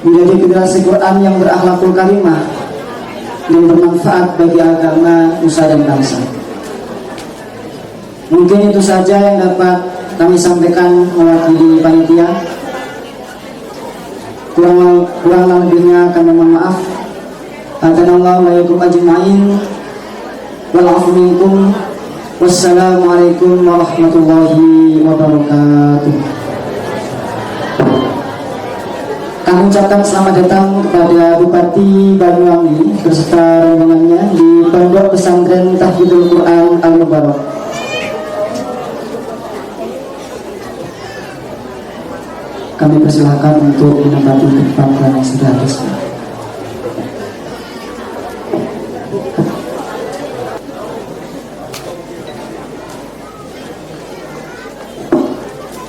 menjadi generasi Quran yang berakhlakul karimah, yang bermanfaat bagi agama, nusa dan bangsa. Mungkin itu saja yang dapat kami sampaikan mewakili panitia. Kurang lebihnya kami mohon maaf. Hadanallahu wa iyyakum ajma'in. Wal 'afwu minkum. Wassalamualaikum warahmatullahi wabarakatuh. Kami ucapkan selamat datang kepada Bupati Banyuwangi beserta rombongannya di Pondok Pesantren Tahfidzul Quran Al-Mubarak. Kami persilahkan untuk menempati tempat yang sudah disediakan.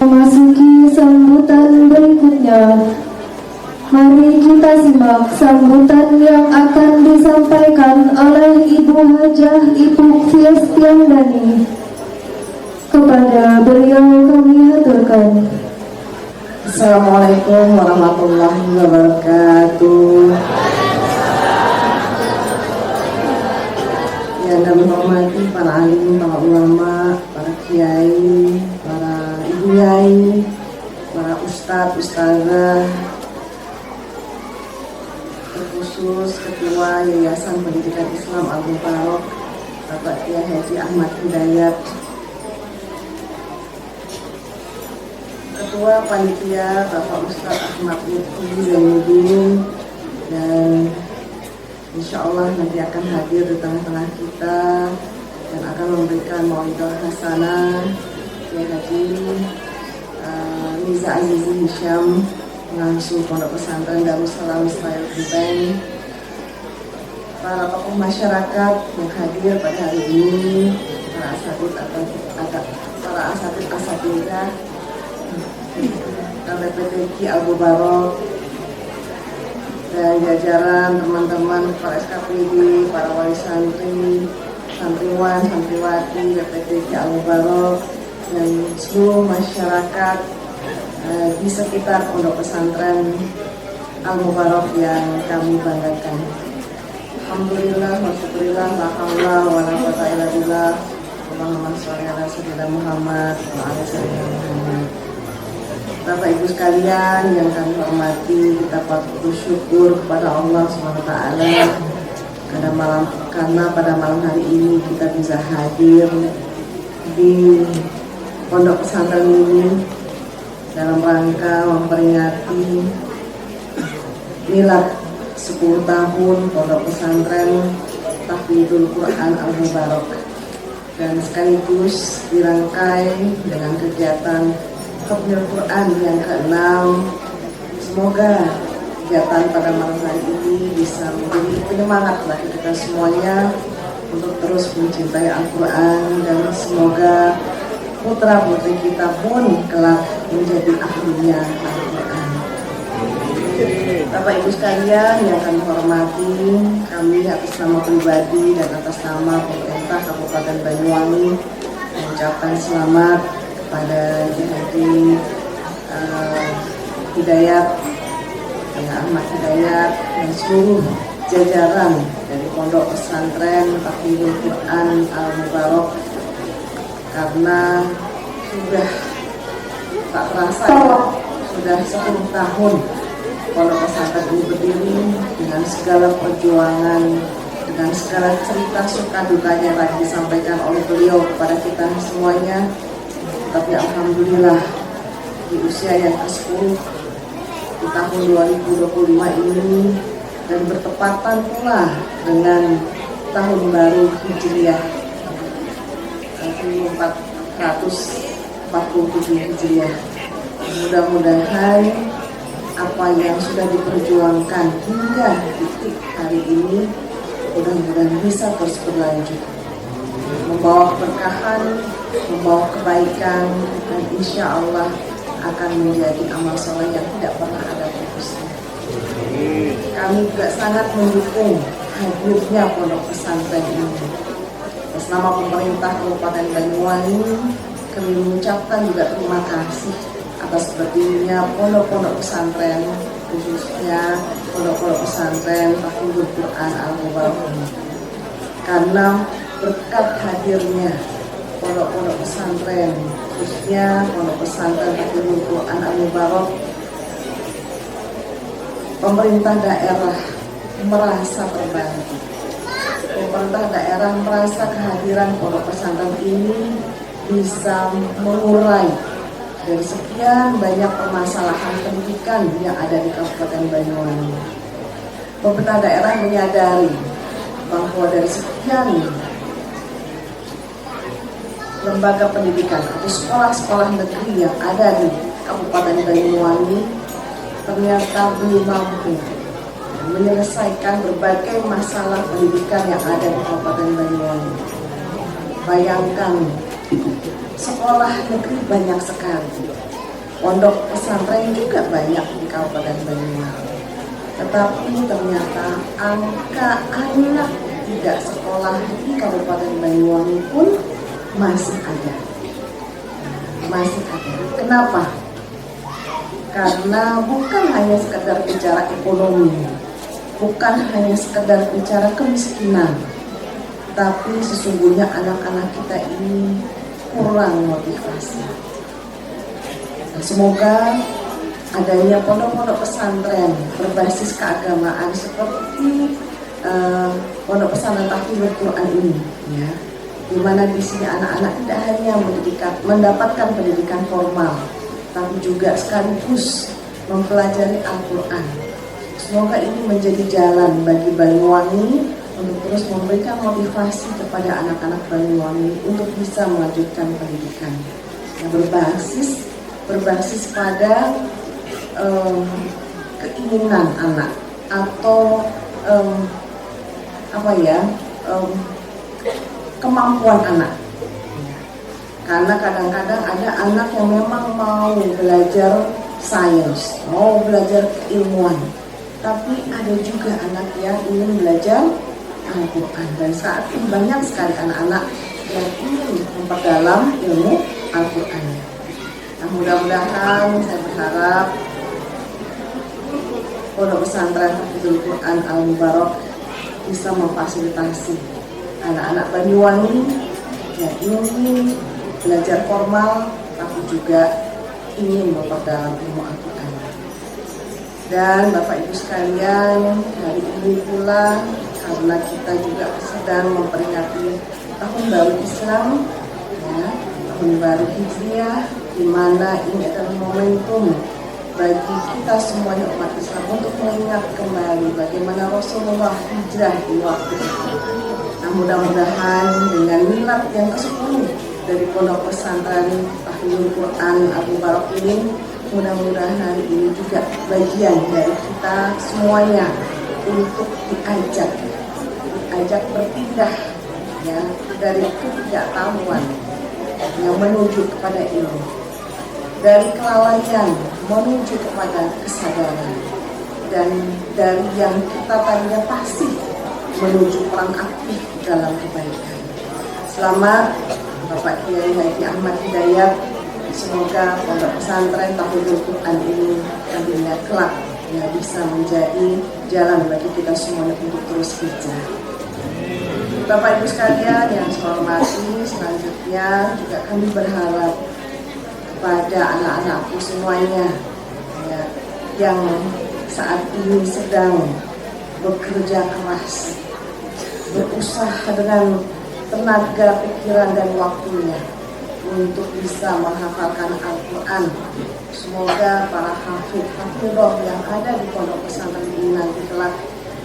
Memasuki sambutan berikutnya, mari kita simak sambutan yang akan disampaikan oleh Ibu Hajah Ibu Fiestiandani. Kepada beliau kami haturkan. Assalamualaikum warahmatullahi wabarakatuh. Yang kami hormati para alim, para ulama, para kiai, para ibu yai, para ustadz, ustazah, terkhusus Ketua Yayasan Pendidikan Islam Al-Mubarak, Bapak Kiai Haji Ahmad Hidayat, Ketua Panitia Bapak Ustadz Ahmad Lutfi Zainuddin, dan insya Allah nanti akan hadir di tengah-tengah kita dan akan memberikan mauidhah hasanah Kiai Haji Miza Azizi Hisham, pengasuh Pondok Pesantren Darussalam Israel Genteng, para tokoh masyarakat yang hadir pada hari ini, para asatidzah LPTQ Al-Mubarak dan jajaran teman-teman para SKPD, para wali santri, santriwan, santriwati LPTQ Al-Mubarak dan seluruh masyarakat di sekitar Pondok Pesantren Al-Mubarak yang kami banggakan. Alhamdulillah wa syukurillah, la haula wa la quwwata illa billah. Allahumma sholli ala sayyidina Muhammad wa ala sayyidina Muhammad. Bapak Ibu sekalian yang kami hormati, kita patut bersyukur kepada Allah SWT karena pada malam hari ini kita bisa hadir di Pondok Pesantren ini dalam rangka memperingati milad 10 tahun Pondok Pesantren Tahfidzul Quran Al-Mubarak, dan sekaligus dirangkai dengan kegiatan Tahfidzul Quran yang ke-6. Semoga kegiatan pada malam hari ini bisa menjadi penyemangat bagi kita semuanya untuk terus mencintai Al-Quran, dan semoga putra putri kita pun kelak menjadi ahlinya Al-Quran. Bapak Ibu sekalian yang kami hormati, kami atas nama pribadi dan atas nama pemerintah Kabupaten Banyuwangi mengucapkan selamat kepada Haji Hidayat, Ahmad Hidayat, dan seluruh jajaran dari Pondok Pesantren Tahfidzul Quran Al-Mubarak, karena sudah tak terasa sudah 10 tahun Pondok Pesantren ini berdiri dengan segala perjuangan, dengan segala cerita suka dukanya tadi disampaikan oleh beliau kepada kita semuanya. Tapi alhamdulillah di usia yang ke-10 di tahun 2025 ini, dan bertepatan pula dengan tahun baru Hijriah 1447 Hijriah, mudah-mudahan apa yang sudah diperjuangkan hingga titik hari ini mudah-mudahan bisa terus berlanjut, membawa keberkahan, membawa kebaikan, dan insya Allah akan menjadi amal soleh yang tidak pernah ada putusnya. Kami juga sangat mendukung hadirnya Pondok Pesantren ini. Atas nama pemerintah Kabupaten Banyuwangi, kami mengucapkan juga terima kasih atas berdirinya pondok-pondok pesantren khususnya pondok-pondok pesantren Tahfidul Quran Al-Mubarak ini. Karena berkat hadirnya pondok-pondok pesantren, khususnya pondok pesantren Tahfidul Quran Al-Mubarak, pemerintah daerah merasa terbantu. Pemerintah daerah merasa kehadiran pondok pesantren ini bisa mengurai dari sekian banyak permasalahan pendidikan yang ada di Kabupaten Banyuwangi. Pemerintah daerah menyadari bahwa dari sekian lembaga pendidikan atau sekolah-sekolah negeri yang ada di Kabupaten Banyuwangi ternyata belum mampu menyelesaikan berbagai masalah pendidikan yang ada di Kabupaten Banyuwangi. Bayangkan, sekolah negeri banyak sekali, pondok pesantren juga banyak di Kabupaten Banyuwangi. Tetapi ternyata angka anak tidak sekolah di Kabupaten Banyuwangi pun masih ada. Masih ada. Kenapa? Karena bukan hanya sekedar bicara ekonomi, bukan hanya sekedar bicara kemiskinan, tapi sesungguhnya anak-anak kita ini kurang motivasi. Nah, semoga adanya pondok-pondok pesantren berbasis keagamaan seperti pondok pesantren Tahfidul Quran ini, ya, di mana di sini anak-anak tidak hanya mendapatkan pendidikan formal, tapi juga sekaligus mempelajari Al-Quran. Semoga ini menjadi jalan bagi Banyuwangi untuk terus memberikan motivasi kepada anak-anak Banyuwangi untuk bisa melanjutkan pendidikan yang berbasis pada keinginan anak atau kemampuan anak. Karena kadang-kadang ada anak yang memang mau belajar sains, mau belajar keilmuan, tapi ada juga anak yang ingin belajar Al-Quran. Dan saat ini banyak sekali anak-anak yang ingin memperdalam ilmu Al-Quran. Nah, mudah-mudahan saya berharap pondok pesantren Tahfidul Quran Al-Mubarak bisa memfasilitasi anak-anak Banyuwangi yang ingin belajar formal tapi juga ingin memperdalam ilmu Al-Quran. Dan Bapak Ibu sekalian, hari ini pula karena kita juga sedang memperingati tahun baru Islam, ya, tahun baru Hijriah, di mana ini adalah momentum bagi kita semuanya umat Islam untuk mengingat kembali bagaimana Rasulullah hijrah di waktu itu. Nah, mudah-mudahan dengan milad yang ke-10 dari pondok pesantren Tahfidul Quran Al-Mubarak ini, mudah-mudahan hari ini juga bagian dari kita semuanya untuk diajak berpindah, ya, dari ketidaktahuan yang menuju kepada ilmu, dari kelalaian menuju kepada kesadaran, dan dari yang kita tadinya pasif menuju peran aktif dalam kebaikan. Selamat Bapak Kiai Haji Ahmad Hidayat. Semoga pondok pesantren Tahfidul Quran ini nantinya kelak ya bisa menjadi jalan bagi kita semuanya untuk terus hijrah. Bapak Ibu sekalian yang saya hormati, selanjutnya juga kami berharap kepada anak-anakku semuanya, ya, yang saat ini sedang bekerja keras, berusaha dengan tenaga, pikiran, dan waktunya untuk bisa menghafalkan Al-Quran. Semoga para hafidh-hafidhoh yang ada di pondok pesantren ini nanti kelak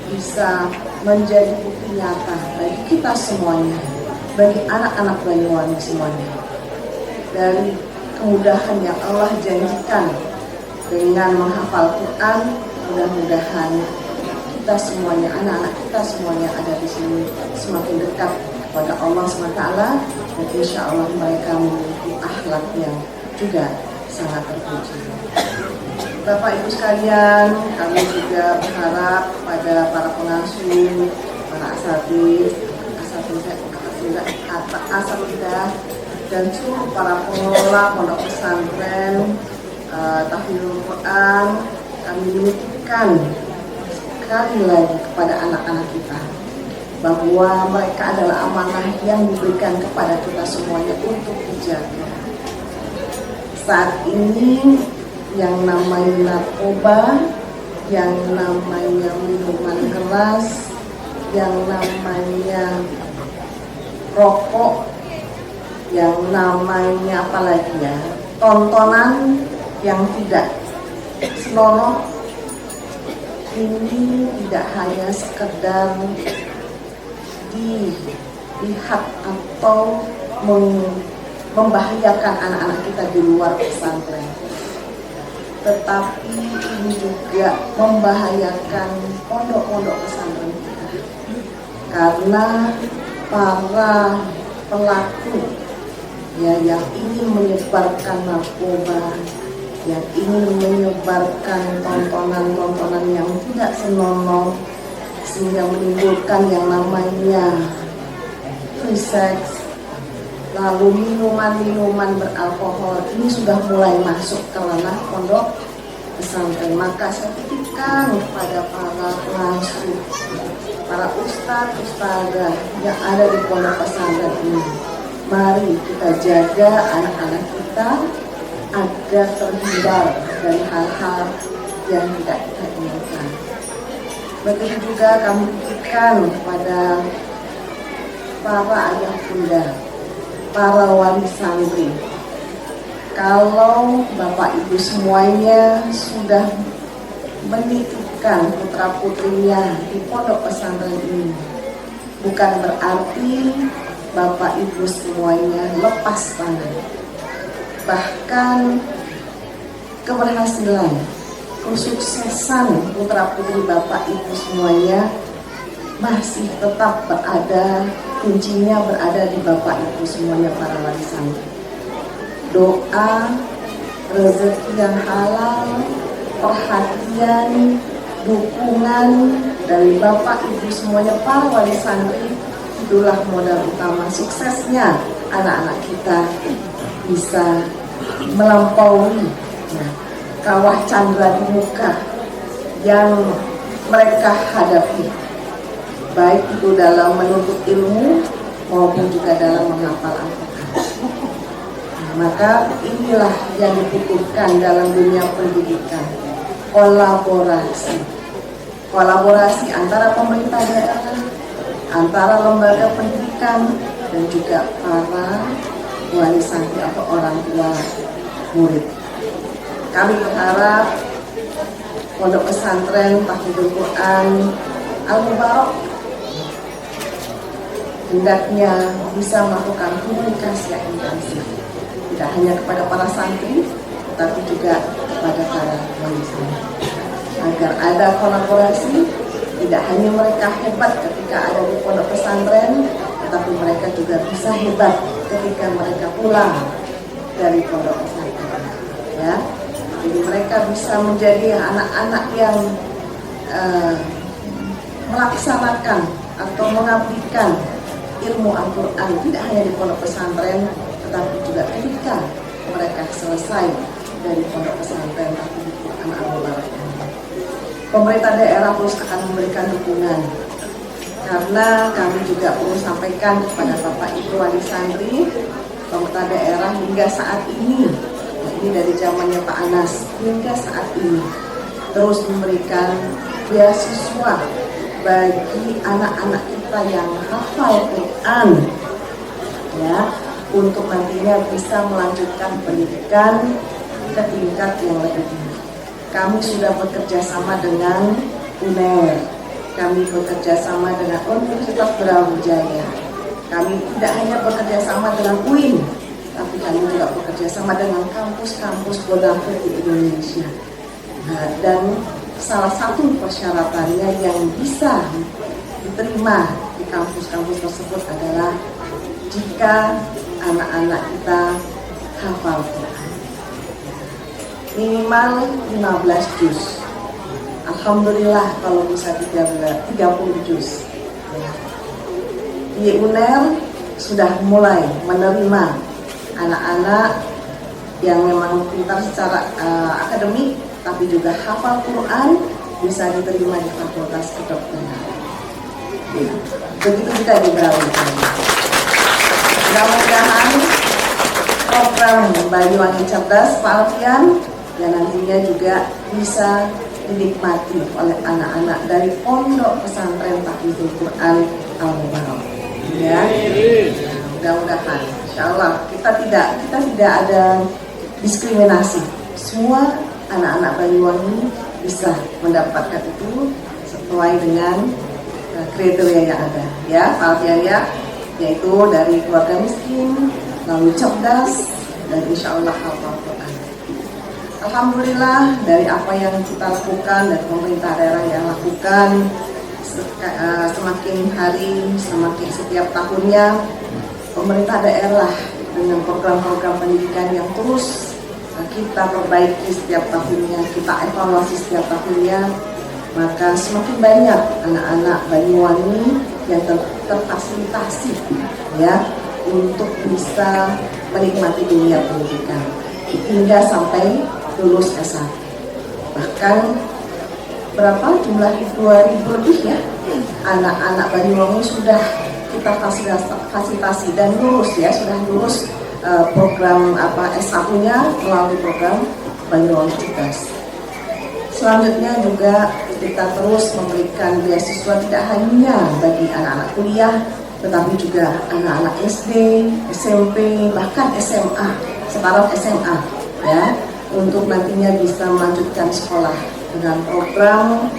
bisa menjadi bukti nyata bagi kita semuanya, bagi anak-anak Banyuwangi semuanya. Dari kemudahan yang Allah janjikan dengan menghafal Quran, mudah-mudahan kita semuanya, anak-anak kita semuanya ada di sini semakin dekat kepada Allah SWT, dan insya Allah mereka memiliki akhlak yang juga sangat terpuji. Bapak Ibu sekalian, kami juga berharap pada para pengasuh, para asatidzah, dan seluruh para pengelola pondok pesantren Tahfidul Quran, kami buktikan sekali lagi kepada anak-anak kita bahwa mereka adalah amanah yang diberikan kepada kita semuanya untuk dijaga. Saat ini yang namanya narkoba, yang namanya minuman keras, yang namanya rokok, yang namanya apalagi ya, tontonan yang tidak senonoh, ini tidak hanya sekedar dilihat atau membahayakan anak-anak kita di luar pesantren, tetapi ini juga membahayakan pondok-pondok pesantren kita, karena para pelaku ya yang ingin menyebarkan narkoba, yang ingin menyebarkan tontonan-tontonan yang tidak senonoh sehingga menimbulkan yang namanya free sex, lalu minuman-minuman beralkohol, ini sudah mulai masuk ke ranah pondok pesantren. Maka saya titipkan kepada para pengasuh, para ustadz-ustadzah yang ada di pondok pesantren ini, mari kita jaga anak-anak kita agar terhindar dari hal-hal yang tidak kita inginkan. Begitu juga kami titipkan kepada para ayah bunda, para wali santri, kalau bapak ibu semuanya sudah menitipkan putra putrinya di pondok pesantren ini, bukan berarti bapak ibu semuanya lepas tangan. Bahkan keberhasilan, kesuksesan putra putri bapak ibu semuanya masih tetap berada, kuncinya berada di bapak ibu semuanya, para wali santri. Doa, rezeki yang halal, perhatian, dukungan dari bapak ibu semuanya, para wali santri, itulah modal utama suksesnya anak-anak kita bisa melampaui kawah candra di muka yang mereka hadapi, baik itu dalam menuntut ilmu maupun juga dalam menghafal Al-Quran. Maka inilah yang dibutuhkan dalam dunia pendidikan, kolaborasi antara pemerintah daerah, antara lembaga pendidikan, dan juga para wali santri atau orang tua murid. Kami berharap pondok pesantren Tahfidzul Quran Al-Mubarak hendaknya bisa melakukan komunikasi yang intensif, tidak hanya kepada para santri, tetapi juga kepada para wali santri, agar ada kolaborasi. Tidak hanya mereka hebat ketika ada di pondok pesantren, tetapi mereka juga bisa hebat ketika mereka pulang dari pondok pesantren. Ya, jadi mereka bisa menjadi anak-anak yang melaksanakan atau mengabdikan ilmu Al-Quran tidak hanya di pondok pesantren, tetapi juga ketika mereka selesai dari pondok pesantren Tahfidzul Quran Al-Mubarak. Pemerintah daerah terus akan memberikan dukungan, karena kami juga perlu sampaikan kepada Bapak Ibu wali santri, pemerintah daerah hingga saat ini dari zamannya Pak Anas hingga saat ini terus memberikan beasiswa bagi anak-anak kita yang hafal Quran, ya, untuk nantinya bisa melanjutkan pendidikan ke tingkat yang lebih tinggi. Kami sudah bekerja sama dengan UNER, kami bekerja sama dengan Universitas Brawijaya, kami tidak hanya bekerja sama dengan UIN, tapi kami juga bekerja sama dengan kampus-kampus Bonafide di Indonesia. Dan salah satu persyaratannya yang bisa diterima di kampus-kampus tersebut adalah jika anak-anak kita hafal Quran minimal 15 juz. Alhamdulillah kalau bisa 30 juz. Di UNER sudah mulai menerima anak-anak yang memang pintar secara akademik, tapi juga hafal Quran, bisa diterima di Fakultas Kedokteran. Begitu juga di Brawijaya. Mudah-mudahan program Banyuwangi Cerdas Pak Alfian yang nantinya juga bisa dinikmati oleh anak-anak dari Pondok Pesantren Tahfidzul Quran Al-Mubarak. Ya, mudah-mudahan, insyaallah kita tidak ada diskriminasi. Semua anak-anak Banyuwangi bisa mendapatkan itu sesuai dengan kriteria yang ada. Ya, Pak Alfian ya, yaitu dari keluarga miskin, lalu cerdas, dan insyaallah hafal Quran. Alhamdulillah dari apa yang kita lakukan dan pemerintah daerah yang lakukan semakin hari, semakin setiap tahunnya pemerintah daerah dengan program-program pendidikan yang terus kita perbaiki setiap tahunnya, kita evaluasi setiap tahunnya, maka semakin banyak anak-anak Banyuwangi yang terfasilitasi ya untuk bisa menikmati dunia pendidikan hingga sampai lulus S1. Bahkan berapa jumlah 2.000 lebih ya anak-anak Banyuwangi sudah kita fasilitasi dan lulus ya, sudah lulus program S1-nya melalui program Banyuwangi Cerdas. Selanjutnya juga kita terus memberikan beasiswa tidak hanya bagi anak-anak kuliah, tetapi juga anak-anak SD, SMP, bahkan SMA, separuh SMA ya, untuk nantinya bisa melanjutkan sekolah dengan program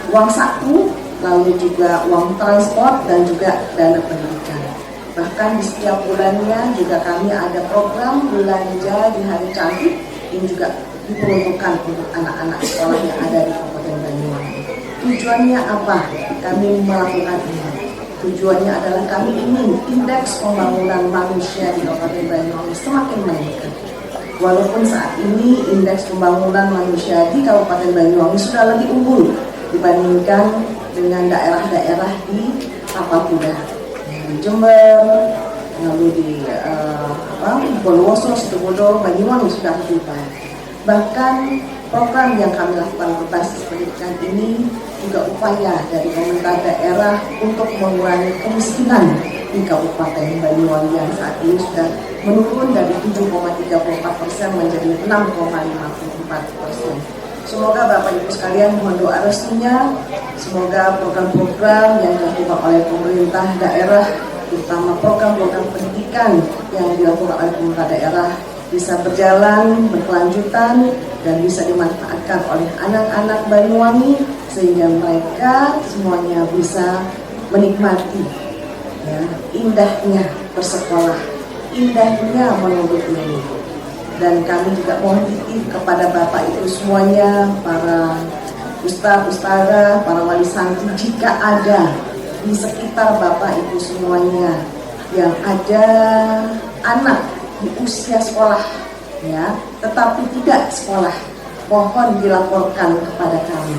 uang saku, lalu juga uang transport dan juga dana pendidikan. Bahkan di setiap bulannya juga kami ada program belanja di hari cantik yang juga diperuntukkan untuk anak-anak sekolah yang ada di Kabupaten Banyuwangi. Tujuannya apa? Kami melakukan ini. Tujuannya adalah kami ingin indeks pembangunan manusia di Kabupaten Banyuwangi semakin meningkat. Walaupun saat ini indeks pembangunan manusia di Kabupaten Banyuwangi sudah lebih unggul dibandingkan dengan daerah-daerah di Tapal Kuda, di Jember, lalu di Bondowoso, Situbondo, Banyuwangi sudah lebih baik. Bahkan program yang kami lakukan berbasis pendidikan ini juga upaya dari pemerintah daerah untuk mengurangi kemiskinan di Kabupaten Banyuwangi yang saat ini sudah menurun dari 7,34% menjadi 6,54%. Semoga Bapak Ibu sekalian mohon doa restunya, semoga program-program yang dilakukan oleh pemerintah daerah, terutama program-program pendidikan yang dilakukan oleh pemerintah daerah bisa berjalan, berkelanjutan, dan bisa dimanfaatkan oleh anak-anak Banyuwangi sehingga mereka semuanya bisa menikmati ya, indahnya bersekolah, indahnya menuntut ilmu. Dan kami juga mohon titip kepada Bapak Ibu semuanya, para ustaz-ustazah, para wali santri, jika ada di sekitar Bapak Ibu semuanya yang ada anak di usia sekolah ya, tetapi tidak sekolah, mohon dilaporkan kepada kami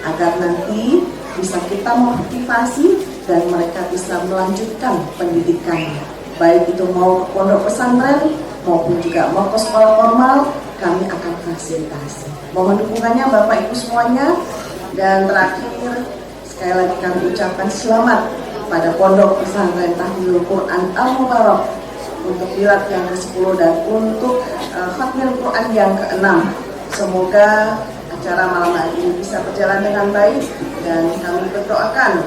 agar nanti bisa kita motivasi dan mereka bisa melanjutkan pendidikannya, baik itu mau ke pondok pesantren maupun juga mau ke sekolah formal, kami akan fasilitasi. Mohon dukungannya Bapak Ibu semuanya. Dan terakhir, sekali lagi kami ucapkan selamat pada Pondok Pesantren Tahfidzul Quran Al-Mubarak untuk wilayah yang ke-10 dan untuk khatmil Quran yang ke-6. Semoga acara malam hari ini bisa berjalan dengan baik dan kami berdoakan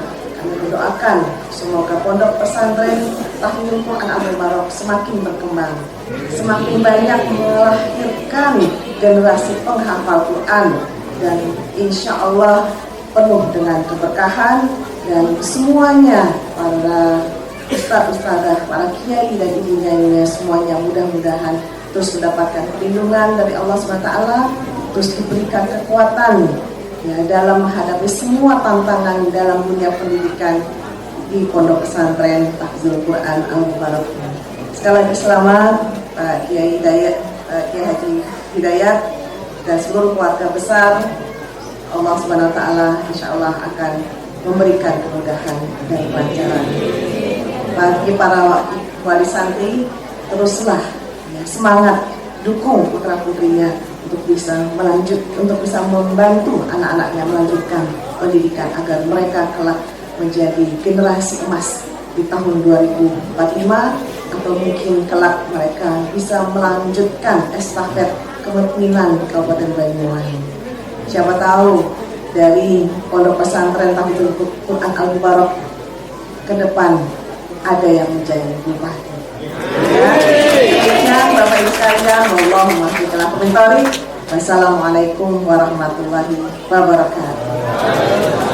semoga Pondok Pesantren Tahfidzul Quran Al-Mubarak semakin berkembang, semakin banyak melahirkan generasi penghafal Quran, dan insya Allah penuh dengan keberkahan, dan semuanya para ustaz-ustazah, para kiai dan ibu-ibunya semuanya mudah-mudahan terus mendapatkan perlindungan dari Allah SWT, terus diberikan kekuatan ya, dalam menghadapi semua tantangan dalam dunia pendidikan di Pondok Pesantren Tahfidzul Quran Al-Mubarak. Sekali lagi selamat Pak Kiai Hidayat, Kiai Haji Hidayat dan seluruh keluarga besar. Allah Subhanahu wa taala insyaallah akan memberikan kemudahan dan kelancaran. Bagi para wali santri, teruslah ya, semangat dukung putra putrinya untuk bisa membantu anak-anaknya melanjutkan pendidikan agar mereka kelak menjadi generasi emas di tahun 2045, atau mungkin kelak mereka bisa melanjutkan estafet kepemimpinan di Kabupaten Banyuwangi. Siapa tahu dari Pondok Pesantren Tahfidul Quran Al Mubarak ke depan ada yang menjadi bupati. Ya, Bapak Ibu sekalian, Allahumma sholli ala Wassalamualaikum warahmatullahi wabarakatuh.